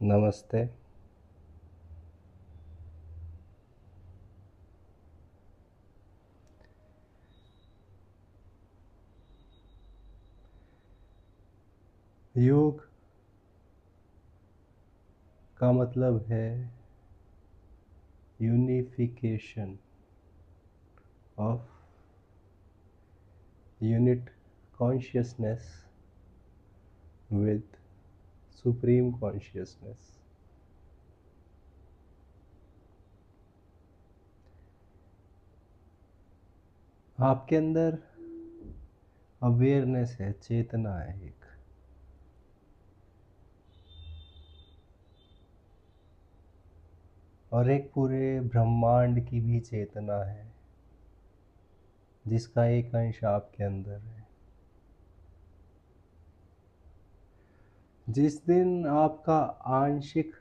नमस्ते। योग का मतलब है unification of unit consciousness with supreme consciousness. आपके अंदर अवेयरनेस है, चेतना है एक, और एक पूरे ब्रह्मांड की भी चेतना है जिसका एक अंश आपके अंदर है। जिस दिन आपका आंशिक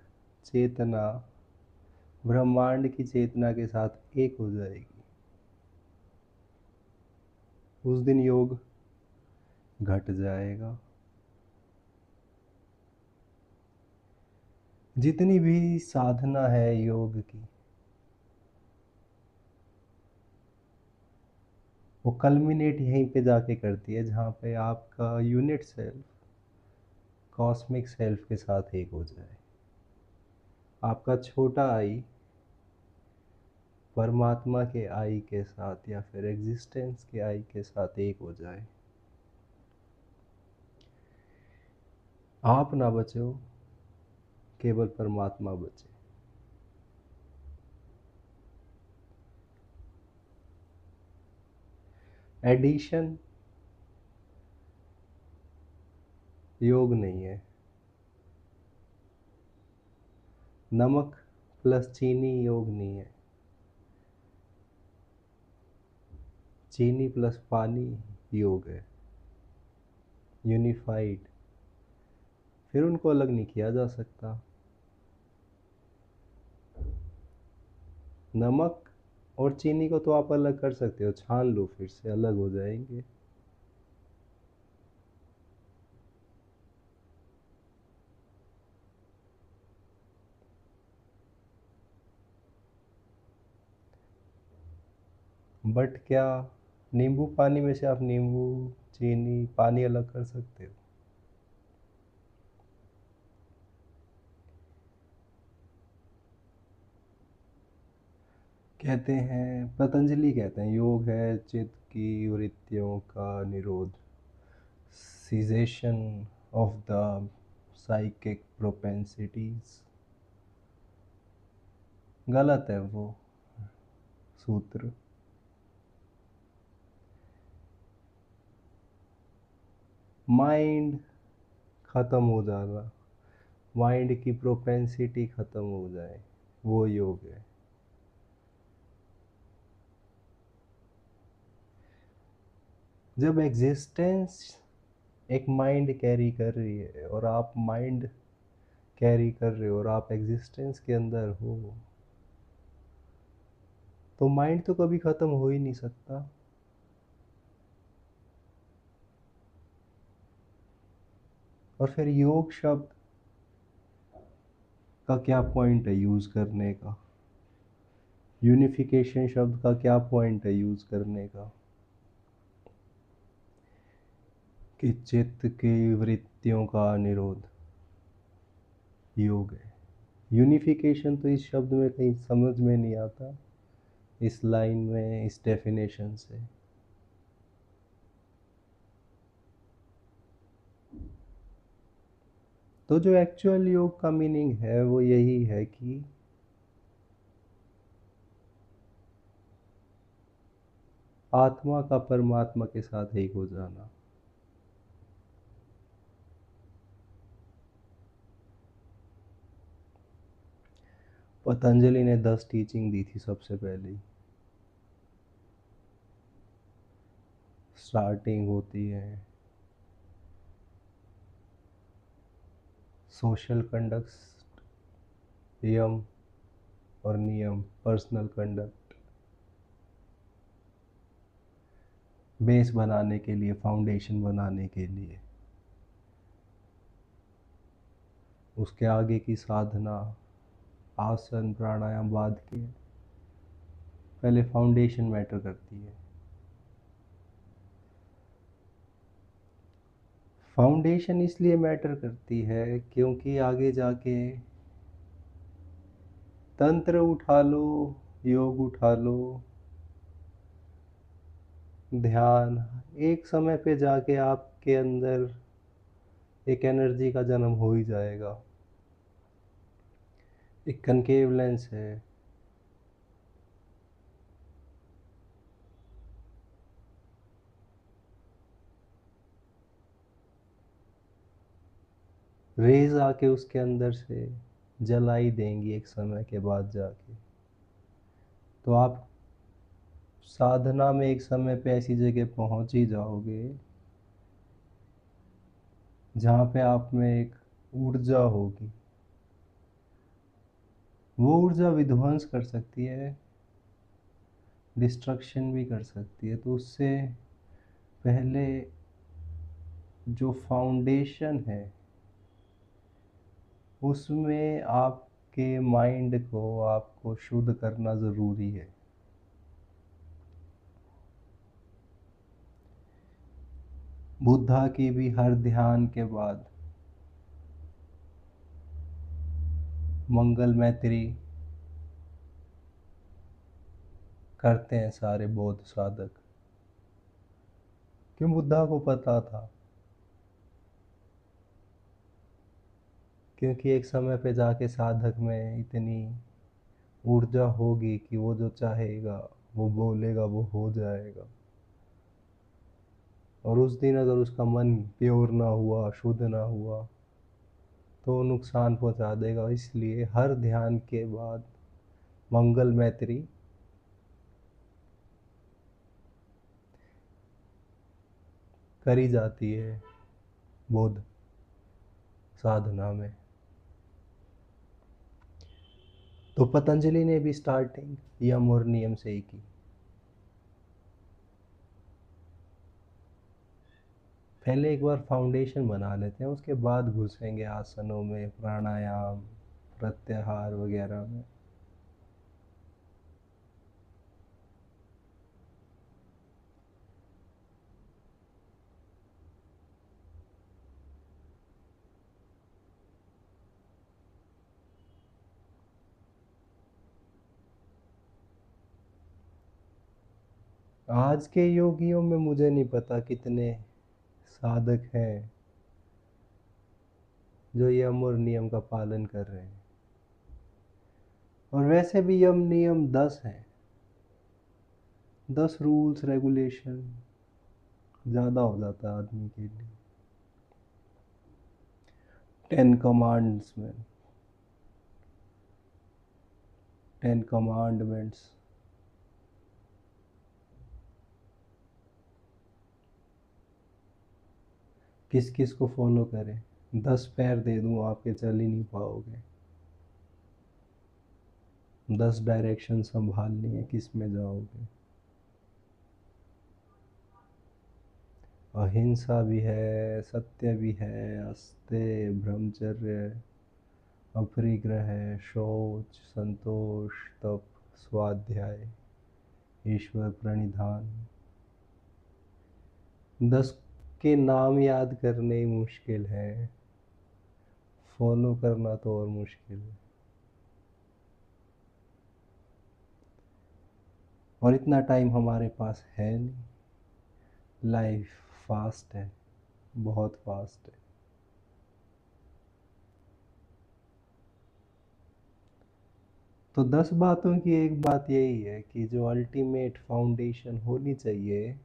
चेतना ब्रह्मांड की चेतना के साथ एक हो जाएगी, उस दिन योग घट जाएगा। जितनी भी साधना है योग की, वो कल्मिनेट यहीं पे जाके करती है जहाँ पे आपका यूनिट सेल्फ कॉस्मिक सेल्फ के साथ एक हो जाए। आपका छोटा आई परमात्मा के आई के साथ या फिर एग्जिस्टेंस के आई के साथ एक हो जाए। आप ना बचो, केवल परमात्मा बचे। एडिशन योग नहीं है। नमक प्लस चीनी योग नहीं है। चीनी प्लस पानी योग है, यूनिफाइड। फिर उनको अलग नहीं किया जा सकता। नमक और चीनी को तो आप अलग कर सकते हो, छान लो फिर से अलग हो जाएंगे। बट क्या नींबू पानी में से आप नींबू चीनी पानी अलग कर सकते हो? कहते हैं, पतंजलि कहते हैं, योग है चित्त की वृत्तियों का निरोध, cessation of the psychic propensities. गलत है वो सूत्र। माइंड खत्म हो जाना, माइंड की प्रोपेंसिटी खत्म हो जाए, वो योग है। जब एग्जिस्टेंस एक माइंड कैरी कर रही है और आप माइंड कैरी कर रहे हो और आप एग्जिस्टेंस के अंदर हो, तो माइंड तो कभी खत्म हो ही नहीं सकता। और फिर योग शब्द का क्या पॉइंट है यूज करने का? यूनिफिकेशन शब्द का क्या पॉइंट है यूज करने का? कि चित्त की वृत्तियों का निरोध योग है। यूनिफिकेशन तो इस शब्द में कहीं समझ में नहीं आता, इस लाइन में, इस डेफिनेशन से। तो जो एक्चुअल योग का मीनिंग है वो यही है कि आत्मा का परमात्मा के साथ एक हो जाना। पतंजलि ने 10 टीचिंग दी थी सबसे पहले। स्टार्टिंग होती है सोशल कंडक्ट, यम और नियम, पर्सनल कंडक्ट, बेस बनाने के लिए, फाउंडेशन बनाने के लिए। उसके आगे की साधना, आसन प्राणायाम बाद के, पहले फाउंडेशन मैटर करती है। फाउंडेशन इसलिए मैटर करती है क्योंकि आगे जाके तंत्र उठा लो, योग उठा लो, ध्यान, एक समय पे जाके आपके अंदर एक एनर्जी का जन्म हो ही जाएगा। एक कनकेव लेंस है, रेज आके उसके अंदर से जलाई देंगी एक समय के बाद जाके। तो आप साधना में एक समय पे ऐसी जगह पहुंच ही जाओगे जहाँ पे आप में एक ऊर्जा होगी। वो ऊर्जा विध्वंस कर सकती है, डिस्ट्रक्शन भी कर सकती है। तो उससे पहले जो फाउंडेशन है उसमें आपके माइंड को आपको शुद्ध करना ज़रूरी है। बुद्धा की भी हर ध्यान के बाद मंगल मैत्री करते हैं सारे बौद्ध साधक। क्यों? बुद्धा को पता था, क्योंकि एक समय पे जाके साधक में इतनी ऊर्जा होगी कि वो जो चाहेगा, वो बोलेगा, वो हो जाएगा। और उस दिन अगर उसका मन प्योर ना हुआ, शुद्ध ना हुआ, तो नुकसान पहुंचा देगा। इसलिए हर ध्यान के बाद मंगल मैत्री करी जाती है बौद्ध साधना में। तो पतंजलि ने भी स्टार्टिंग यम और नियम से ही की। पहले एक बार फाउंडेशन बना लेते हैं, उसके बाद घुसेंगे आसनों में, प्राणायाम, प्रत्याहार वगैरह में। आज के योगियों में मुझे नहीं पता कितने साधक हैं जो यम और नियम का पालन कर रहे हैं। और वैसे भी यम नियम 10 हैं। 10 रूल्स रेगुलेशन ज़्यादा हो जाता है आदमी के लिए। 10 कमांड्स में, 10 कमांडमेंट्स। किस किस को फॉलो करें? 10 पैर दे दूँ आपके, चल ही नहीं पाओगे। 10 डायरेक्शन संभालनी है, किस में जाओगे? अहिंसा भी है, सत्य भी है, अस्तेय, ब्रह्मचर्य, अपरिग्रह, शौच, संतोष, तप, स्वाध्याय, ईश्वर प्रणिधान। 10 के नाम याद करने ही मुश्किल है, फॉलो करना तो और मुश्किल है। और इतना टाइम हमारे पास है नहीं। लाइफ फास्ट है, बहुत फास्ट है। तो 10 बातों की एक बात यही है कि जो अल्टीमेट फाउंडेशन होनी चाहिए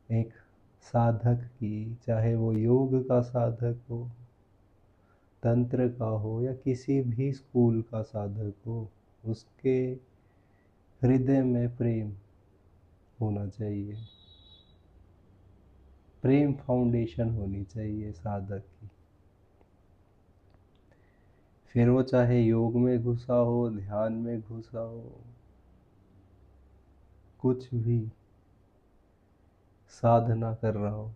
एक साधक की, चाहे वो योग का साधक हो, तंत्र का हो, या किसी भी स्कूल का साधक हो, उसके हृदय में प्रेम होना चाहिए। प्रेम फाउंडेशन होनी चाहिए साधक की। फिर वो चाहे योग में घुसा हो, ध्यान में घुसा हो, कुछ भी साधना कर रहा हो,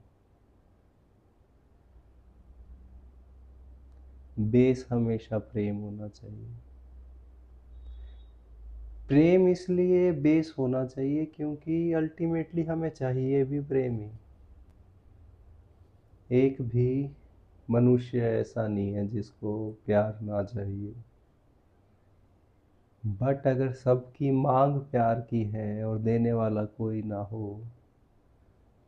बेस हमेशा प्रेम होना चाहिए। प्रेम इसलिए बेस होना चाहिए क्योंकि अल्टीमेटली हमें चाहिए भी प्रेम ही। एक भी मनुष्य ऐसा नहीं है जिसको प्यार ना चाहिए। बट अगर सबकी मांग प्यार की है और देने वाला कोई ना हो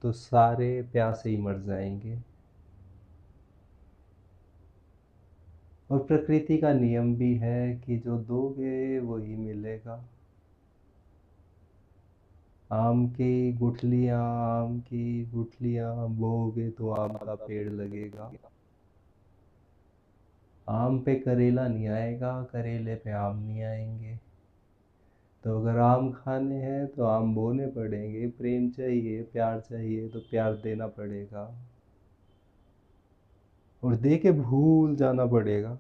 तो सारे प्यासे ही मर जाएंगे। और प्रकृति का नियम भी है कि जो दोगे वही मिलेगा। आम की गुठलियाँ बोओगे तो आम का पेड़ लगेगा। आम पे करेला नहीं आएगा, करेले पे आम नहीं आएंगे। तो अगर आम खाने हैं तो आम बोने पड़ेंगे। प्रेम चाहिए, प्यार चाहिए तो प्यार देना पड़ेगा और दे के भूल जाना पड़ेगा।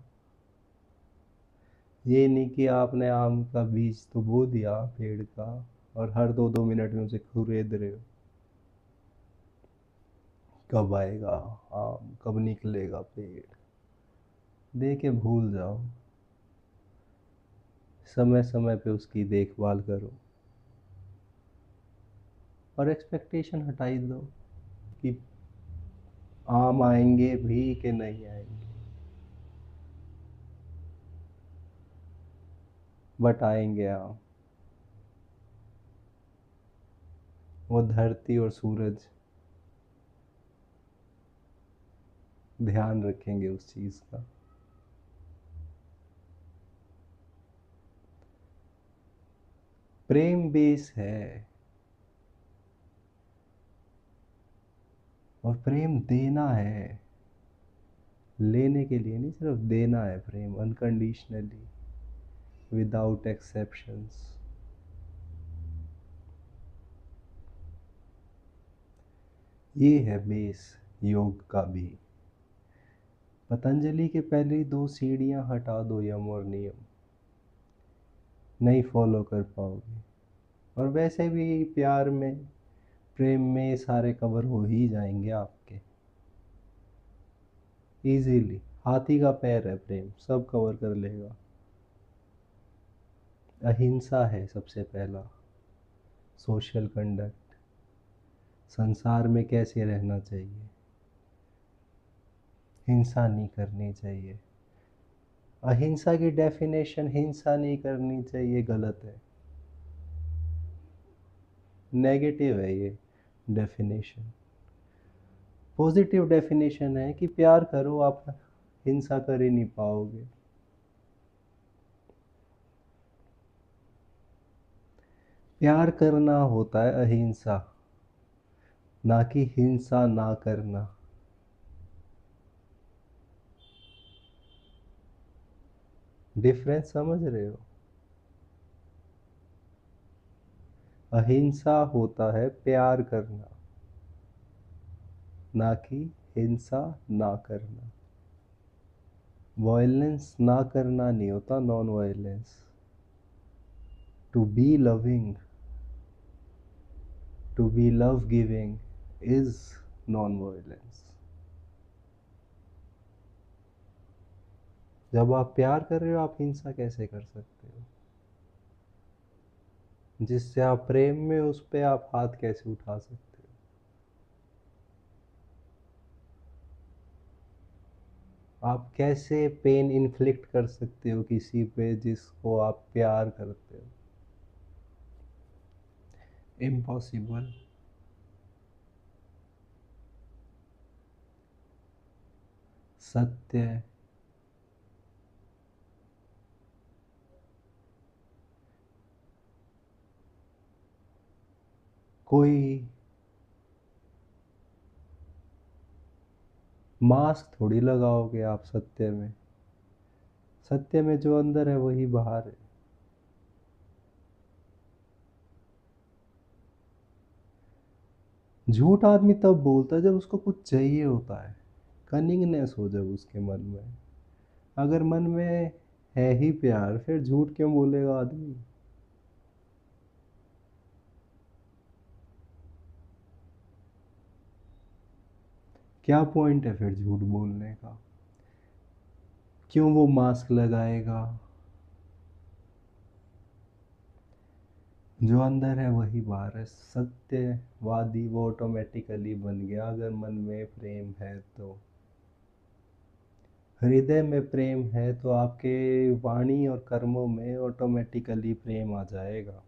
ये नहीं कि आपने आम का बीज तो बो दिया पेड़ का और हर 2-2 मिनट में उसे खुरेद रहे हो। कब आएगा आम, कब निकलेगा पेड़, दे के भूल जाओ। समय समय पे उसकी देखभाल करो और एक्सपेक्टेशन हटाई दो कि आम आएंगे भी कि नहीं आएंगे, बट आएंगे आम। वो धरती और सूरज ध्यान रखेंगे उस चीज़ का। प्रेम बेस है और प्रेम देना है, लेने के लिए नहीं, सिर्फ देना है। प्रेम अनकंडीशनली, विदाउट एक्सेप्शंस। ये है बेस योग का भी। पतंजलि के पहले 2 सीढ़ियां हटा दो यम और नियम, नहीं फॉलो कर पाओगे। और वैसे भी प्यार में, प्रेम में सारे कवर हो ही जाएंगे आपके इजीली। हाथी का पैर है प्रेम, सब कवर कर लेगा। अहिंसा है सबसे पहला सोशल कंडक्ट, संसार में कैसे रहना चाहिए। हिंसा नहीं करनी चाहिए। अहिंसा की डेफिनेशन हिंसा नहीं करनी चाहिए गलत है, नेगेटिव है ये डेफिनेशन। पॉजिटिव डेफिनेशन है कि प्यार करो, आप हिंसा कर ही नहीं पाओगे। प्यार करना होता है अहिंसा, ना कि हिंसा ना करना। डिफरेंस समझ रहे हो? अहिंसा होता है प्यार करना, ना कि हिंसा ना करना। वायलेंस ना करना नहीं होता non violence. To be loving, to be love giving is non violence. जब आप प्यार कर रहे हो आप हिंसा कैसे कर सकते हो? जिससे आप प्रेम में, उस पे आप हाथ कैसे उठा सकते हो? आप कैसे पेन इन्फ्लिक्ट कर सकते हो किसी पे जिसको आप प्यार करते हो? इम्पॉसिबल। सत्य। कोई मास्क थोड़ी लगाओगे आप सत्य में। सत्य में जो अंदर है वही बाहर है। झूठ आदमी तब बोलता है जब उसको कुछ चाहिए होता है, कनिंगनेस हो जब उसके मन में। अगर मन में है ही प्यार फिर झूठ क्यों बोलेगा आदमी? क्या पॉइंट है फिर झूठ बोलने का? क्यों वो मास्क लगाएगा? जो अंदर है वही बाहर है। सत्यवादी वो ऑटोमेटिकली बन गया अगर मन में प्रेम है तो। हृदय में प्रेम है तो आपके वाणी और कर्मों में ऑटोमेटिकली प्रेम आ जाएगा।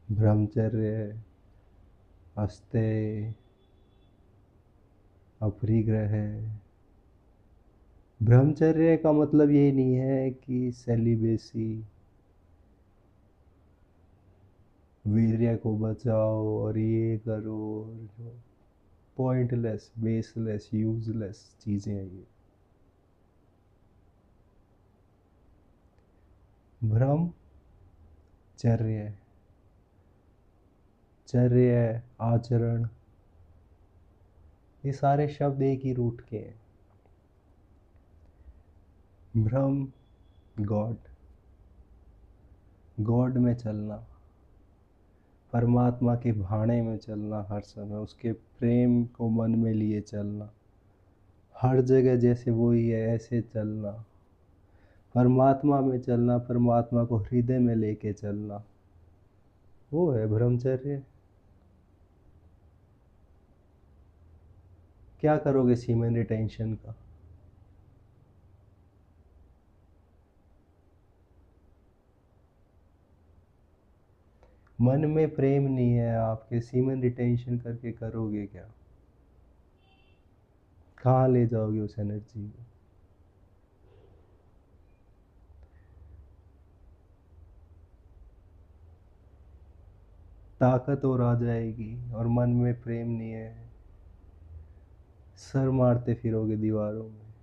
ब्रह्मचर्य, अस्तेय, अपरिग्रह। ब्रह्मचर्य का मतलब ये नहीं है कि सेलिबेसी, वीर्य को बचाओ और ये करो और जो पॉइंटलेस, बेसलेस, यूजलेस चीज़ें हैं ये। ब्रह्मचर्य, चर्य, आचरण, ये सारे शब्द एक ही रूट के हैं। ब्रह्म, गॉड, गॉड में चलना, परमात्मा के भाने में चलना, हर समय उसके प्रेम को मन में लिए चलना, हर जगह जैसे वो ही है ऐसे चलना, परमात्मा में चलना, परमात्मा को हृदय में लेके चलना, वो है ब्रह्मचर्य। क्या करोगे सीमेन रिटेंशन का? मन में प्रेम नहीं है आपके, सीमेन रिटेंशन करके करोगे क्या? कहाँ ले जाओगे उस एनर्जी को? ताकत और आ जाएगी और मन में प्रेम नहीं है, सर मारते फिरोगे दीवारों में।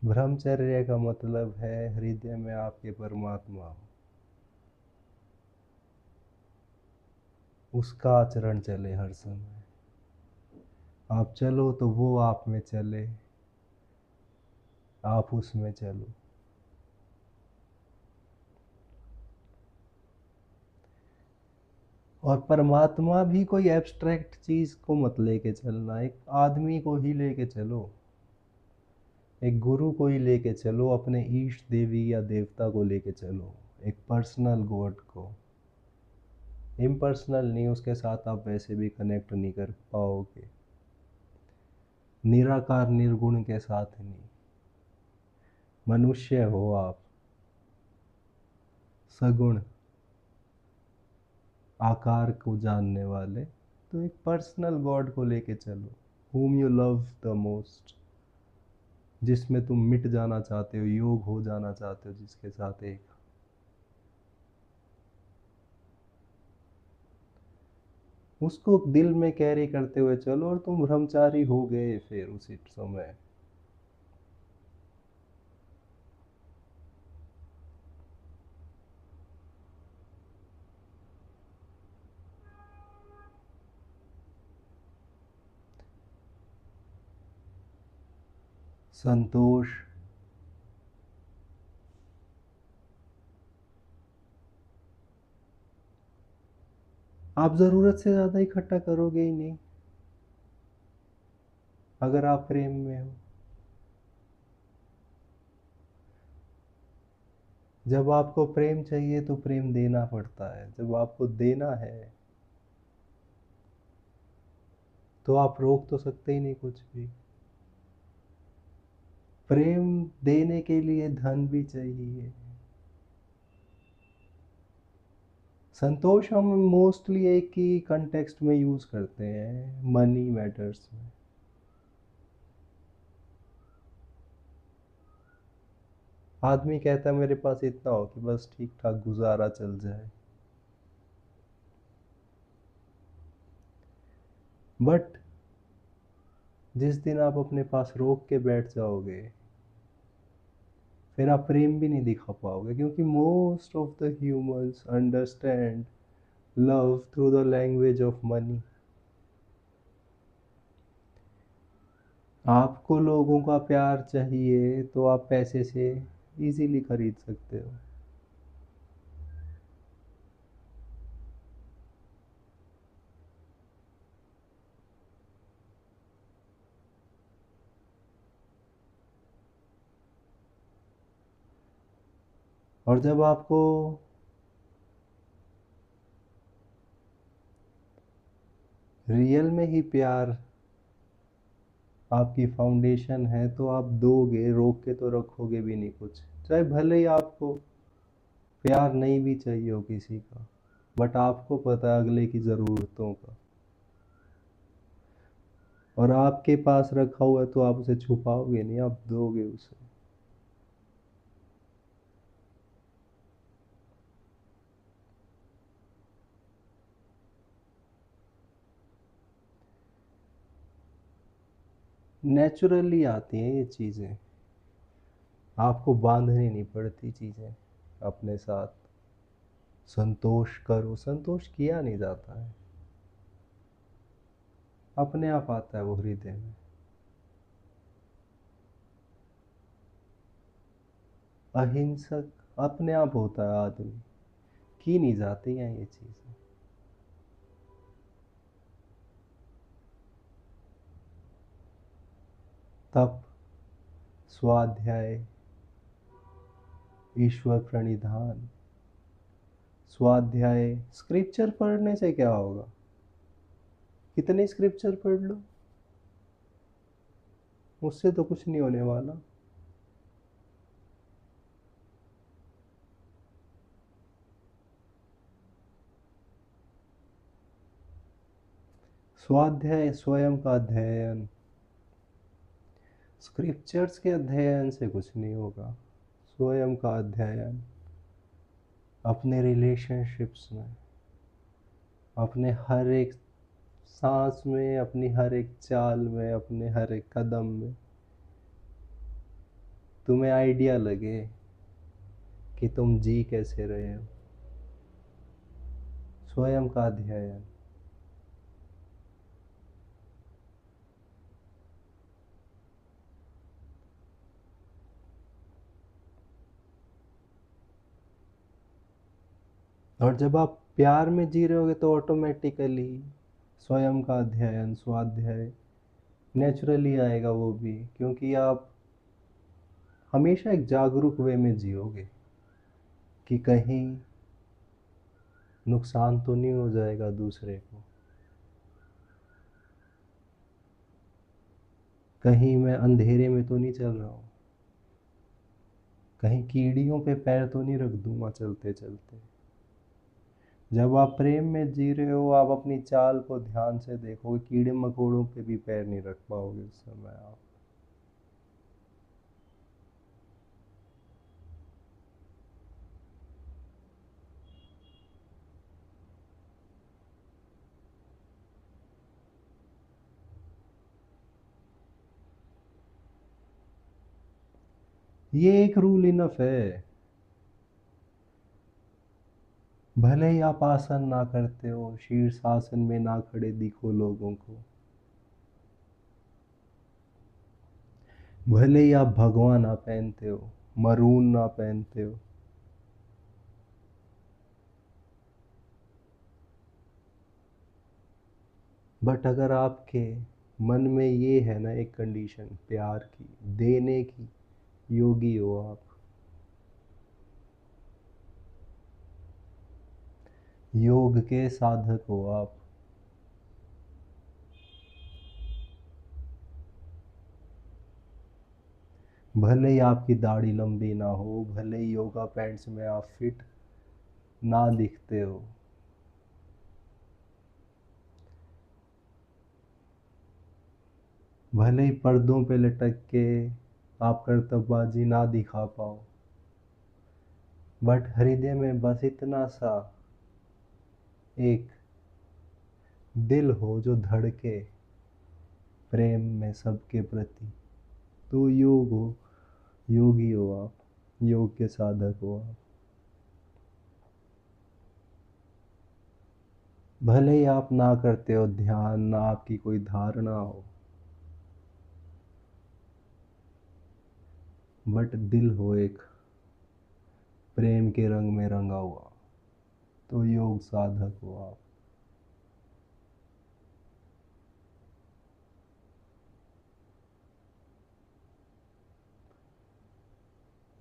ब्रह्मचर्य का मतलब है हृदय में आपके परमात्मा हो, उसका आचरण चले हर समय। आप चलो तो वो आप में चले, आप उसमें चलो। और परमात्मा भी कोई एब्स्ट्रैक्ट चीज़ को मत लेके चलना, एक आदमी को ही लेके चलो, एक गुरु को ही लेके चलो, अपने ईष्ट देवी या देवता को लेके चलो, एक पर्सनल गॉड को। इम्पर्सनल नहीं, उसके साथ आप वैसे भी कनेक्ट नहीं कर पाओगे। निराकार निर्गुण के साथ नहीं। मनुष्य हो आप, सगुण आकार को जानने वाले, तो एक पर्सनल गॉड को लेके चलो, whom you love the most, जिसमें तुम मिट जाना चाहते हो, योग हो जाना चाहते हो जिसके साथ एक। उसको दिल में कैरी करते हुए चलो और तुम ब्रह्मचारी हो गए फिर उसी समय। संतोष, आप ज़रूरत से ज़्यादा इकट्ठा करोगे ही नहीं अगर आप प्रेम में हो। जब आपको प्रेम चाहिए तो प्रेम देना पड़ता है, जब आपको देना है तो आप रोक तो सकते ही नहीं कुछ भी। प्रेम देने के लिए धन भी चाहिए। संतोष हम मोस्टली एक ही कंटेक्स्ट में यूज करते हैं, मनी मैटर्स में। आदमी कहता है मेरे पास इतना हो कि बस ठीक ठाक गुजारा चल जाए, बट जिस दिन आप अपने पास रोक के बैठ जाओगे फिर आप प्रेम भी नहीं दिखा पाओगे, क्योंकि most of the humans understand love through the language of money. आपको लोगों का प्यार चाहिए तो आप पैसे से इजीली खरीद सकते हो। और जब आपको रियल में ही प्यार आपकी फाउंडेशन है तो आप दोगे, रोक के तो रखोगे भी नहीं कुछ। चाहे भले ही आपको प्यार नहीं भी चाहिए हो किसी का, बट आपको पता है अगले की ज़रूरतों का, और आपके पास रखा हुआ है तो आप उसे छुपाओगे नहीं, आप दोगे उसे। नेचुरली आती हैं ये चीज़ें, आपको बांधनी नहीं पड़ती चीज़ें अपने साथ। संतोष करो, संतोष किया नहीं जाता है, अपने आप आता है वो हृदय में। अहिंसक अपने आप होता है आदमी, की नहीं जाती हैं ये चीज़ें। तप, स्वाध्याय, ईश्वर प्रणिधान। स्वाध्याय स्क्रिप्चर पढ़ने से क्या होगा, कितने स्क्रिप्चर पढ़ लो, उससे तो कुछ नहीं होने वाला। स्वाध्याय स्वयं का अध्ययन, स्क्रिप्चर्स के अध्ययन से कुछ नहीं होगा। स्वयं का अध्ययन, अपने रिलेशनशिप्स में, अपने हर एक सांस में, अपनी हर एक चाल में, अपने हर एक कदम में तुम्हें आइडिया लगे कि तुम जी कैसे रहे हो। स्वयं का अध्ययन। और जब आप प्यार में जी रहे होगे तो ऑटोमेटिकली स्वयं का अध्ययन, स्वाध्याय नेचुरली आएगा वो भी, क्योंकि आप हमेशा एक जागरूक वे में जियोगे कि कहीं नुकसान तो नहीं हो जाएगा दूसरे को, कहीं मैं अंधेरे में तो नहीं चल रहा हूँ, कहीं कीड़ियों पे पैर तो नहीं रख दूंगा चलते चलते। जब आप प्रेम में जी रहे हो, आप अपनी चाल को ध्यान से देखोगे, कीड़े मकोड़ों पे भी पैर नहीं रख पाओगे उस समय आप। ये एक रूल इनफ है। भले ही आप आसन ना करते हो, शीर्ष आसन में ना खड़े दिखो लोगों को, भले ही आप भगवा ना पहनते हो, मरून ना पहनते हो, बट अगर आपके मन में ये है ना एक कंडीशन प्यार की, देने की, योगी हो आप, योग के साधक हो आप। भले ही आपकी दाढ़ी लंबी ना हो, भले ही योगा पैंट्स में आप फिट ना दिखते हो, भले ही पर्दों पे लटक के आप कर्तव्यबाजी ना दिखा पाओ, बट हृदय में बस इतना सा एक दिल हो जो धड़के प्रेम में सबके प्रति, तो योग हो, योगी हो आप, योग के साधक हो आप। भले ही आप ना करते हो ध्यान, ना आपकी कोई धारणा हो, बट दिल हो एक प्रेम के रंग में रंगा हुआ, तो योग साधक हो आप।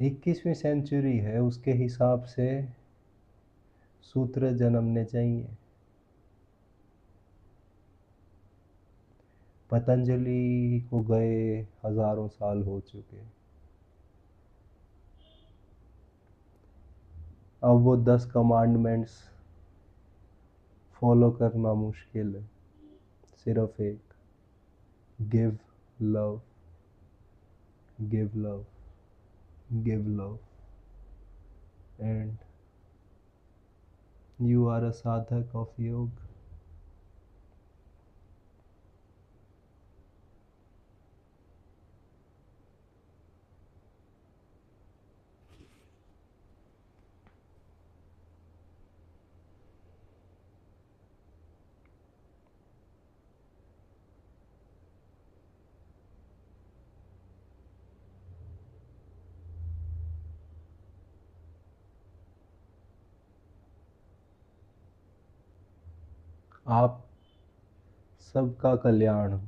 21वीं सेंचुरी है, उसके हिसाब से सूत्र जन्मने चाहिए। पतंजलि को गए हजारों साल हो चुके। अब वो 10 कमांडमेंट्स फॉलो करना मुश्किल है। सिर्फ एक, give love, give love, give love, and you are a sadhak of योग। आप सबका कल्याण हो।